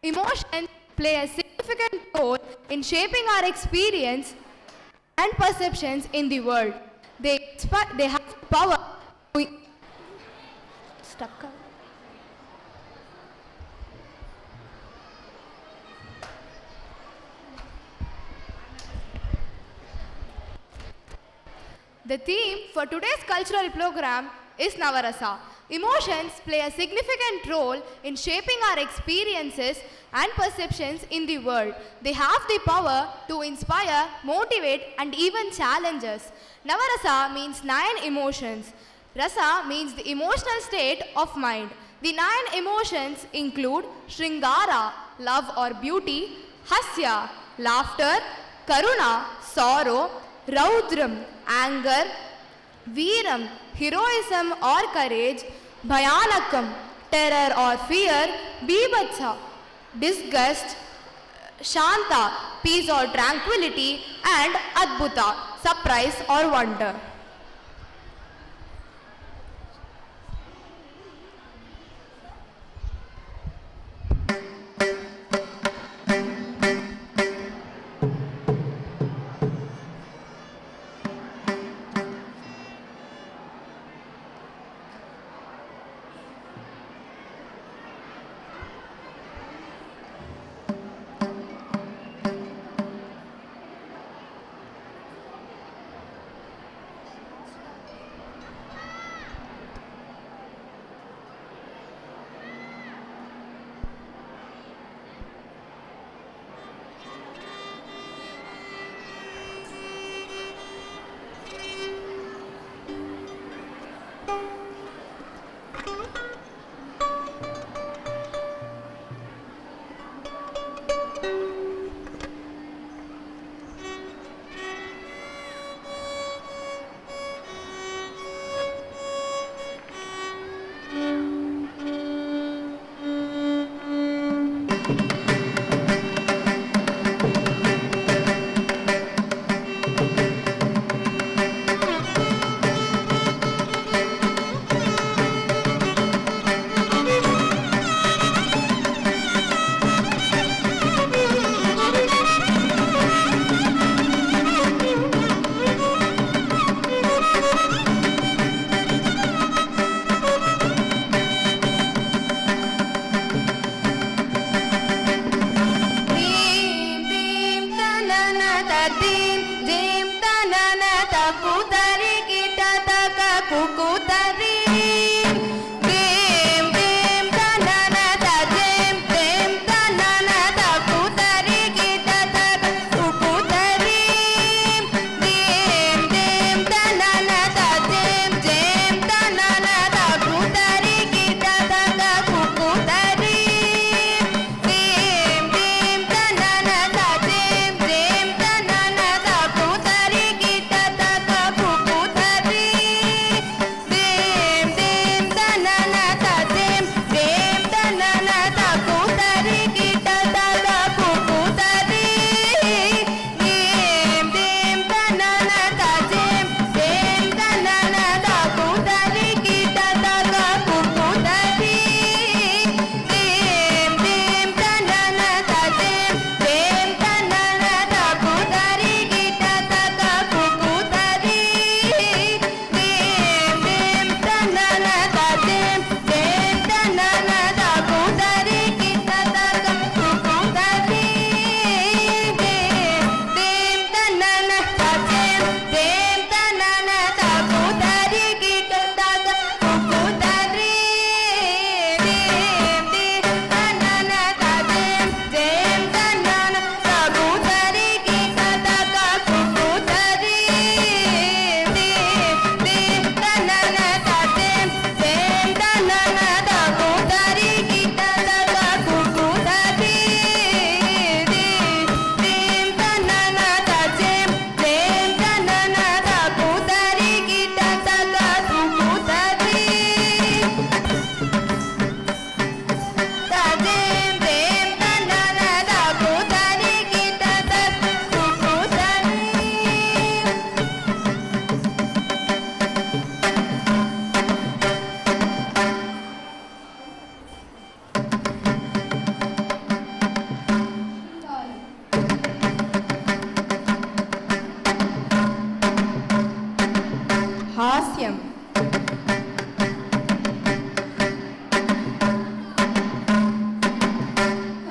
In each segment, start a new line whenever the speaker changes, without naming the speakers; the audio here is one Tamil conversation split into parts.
Emotions play a significant role in shaping our experience and perceptions in the world. They have power to stuck up. The theme for today's cultural program is Navarasa. Emotions play a significant role in shaping our experiences and perceptions in the world. They have the power to inspire, motivate, and even challenge us. Navarasa means 9 emotions. Rasa means the emotional state of mind. The 9 emotions include Shringara, love or beauty, Hasya, laughter, Karuna, sorrow, Raudram, anger, Veeram, heroism or courage, Bhayanakam, terror or fear, Bibhatsa, disgust, Shanta, peace or tranquility, and Adbhuta, surprise or wonder.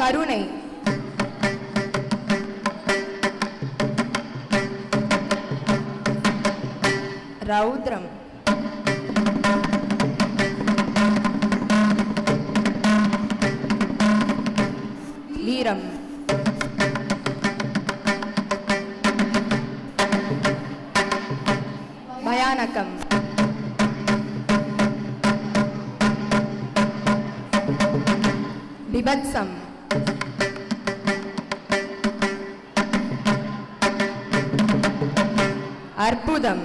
கருணை, ரௌத்ரம், வீரம், பயானகம், பிபத்சம், அற்புதம்,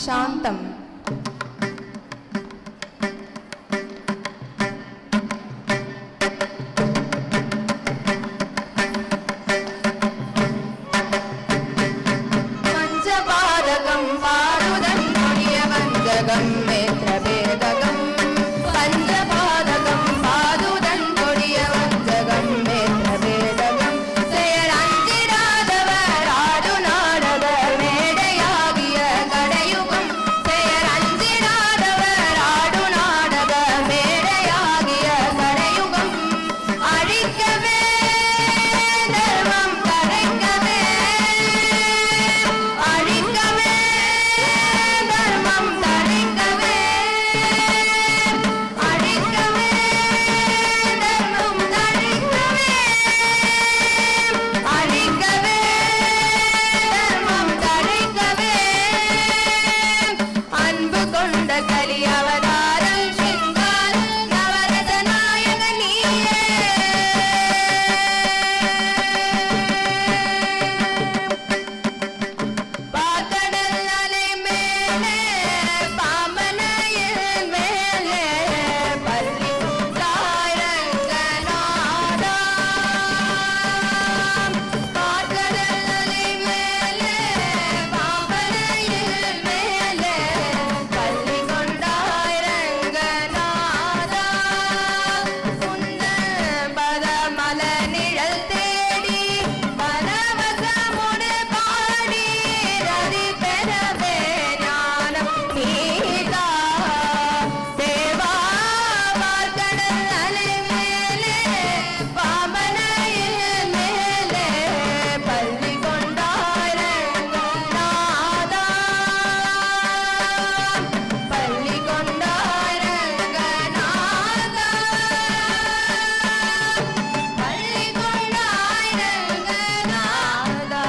சாந்தம், பஞ்சபாதகம் பாடுதன் கொடிய வஞ்சகம் மேத்ரபேதகம், பஞ்சபாதகம் பாதுதன் கொடிய வஞ்சகம் மேத்ரபேதகம், செயல் அஞ்சிடாதவர் ஆடு நாடக மேடையாகிய கடையுகம், செயல் அஞ்சிடாதவர் ஆடு நாடக மேடையாகிய கடையுகம், அழிக்கவே தர்மம் தழைக்கவே, அழிக்கவே தர்மம் தழைக்கவே, அழிக்கவே தர்மம் தழைக்கவே, அழிக்கவே தர்மம் தழைக்கவே, அன்பு கொண்ட கலி அவதாரம் சிங்கார நவரச நாயக நீயே. பாக்கடல் அலை மேலே பாம்பனையில் மேலே பள்ளி ரங்கநாதா, பாக்கடல் அலை மேலே பாம்பனையில் மேலே பள்ளி கொண்டாய் ரங்கநாதா, உந்தன் பதமல நிழல் தேடி பரவசமுடு பாடி ரதி பெறவே ஞானம் நீதா தேவா, பார்க்கடல் அலை மேலே பாம்பனையில் மேலே பள்ளி கொண்டாய் ரங்கநாதா, பள்ளி கொண்டாய் ரங்கநாதா, பள்ளி கொண்டாய் ரங்கநாதா.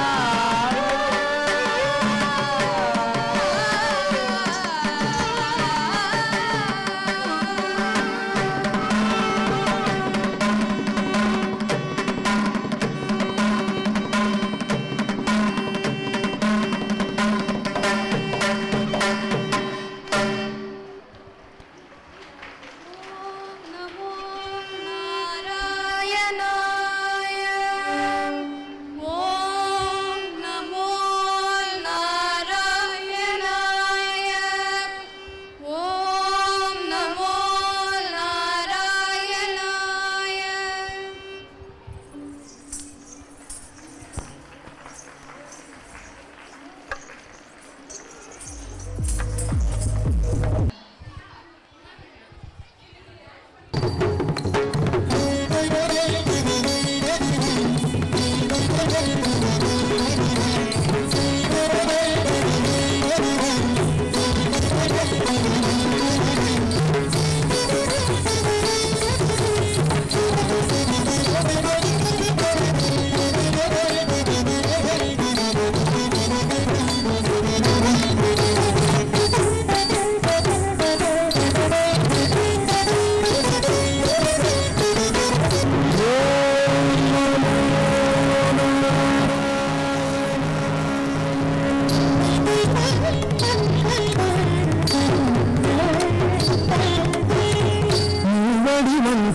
நமோ நாராயணாய, ஓம் நமோ நாராயணாய, ஓம் நமோ நாராயணாய.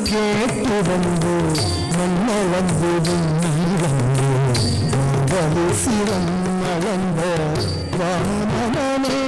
கேட்டு வந்து மன்ன வந்து வந்து சிரம் அளந்த வாமனே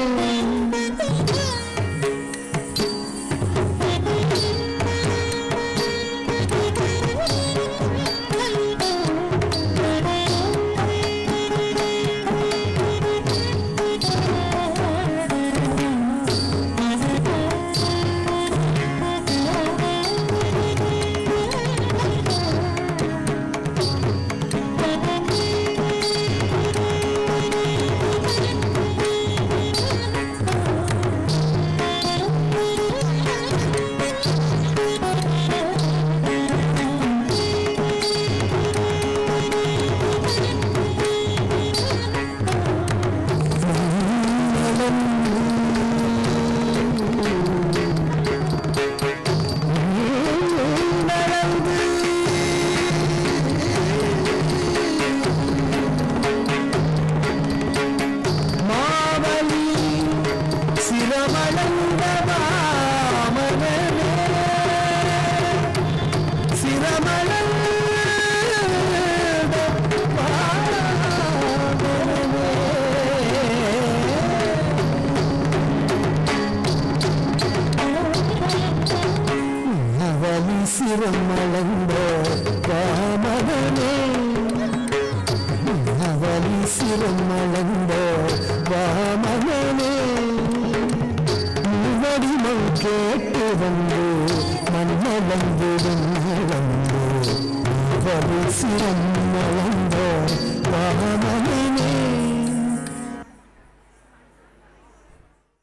சிரம் அளந்த வாமனனே வடிமம் கேட்டு வந்து மண்ணளந்திடும் அளந்து சிரம் அளந்த வாமனனே